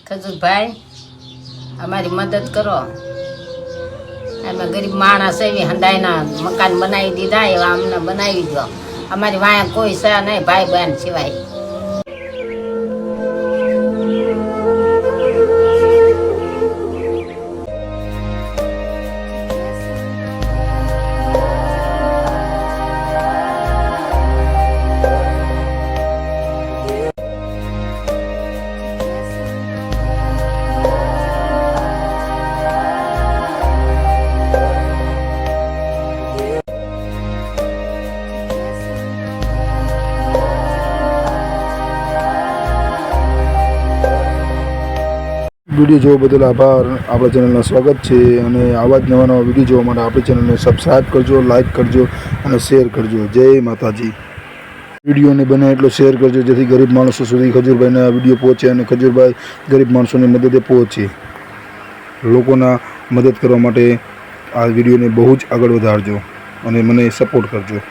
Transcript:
ખજૂરભાઈ અમારી મદદ કરો. અમે ગરીબ માણસ એવી હંડાઈના મકાન બનાવી દીધા એવા અમને બનાવી દો. અમારી વાયા કોઈ છે નહીં ભાઈ બહેન સિવાય. વિડીયો જોવા બદલ આભાર. આપણા ચેનલમાં સ્વાગત છે અને આવા જ નવા વિડીયો જોવા માટે આપણી ચેનલને સબસ્ક્રાઈબ કરજો, લાઇક કરજો અને શેર કરજો. જય માતાજી. વિડીયોને બને એટલો શેર કરજો જેથી ગરીબ માણસો સુધી ખજૂરભાઈને આ વિડીયો પહોંચે અને ખજૂરભાઈ ગરીબ માણસોની મદદે પહોંચે. લોકોના મદદ કરવા માટે આ વિડીયોને બહુ જ આગળ વધારજો અને મને સપોર્ટ કરજો.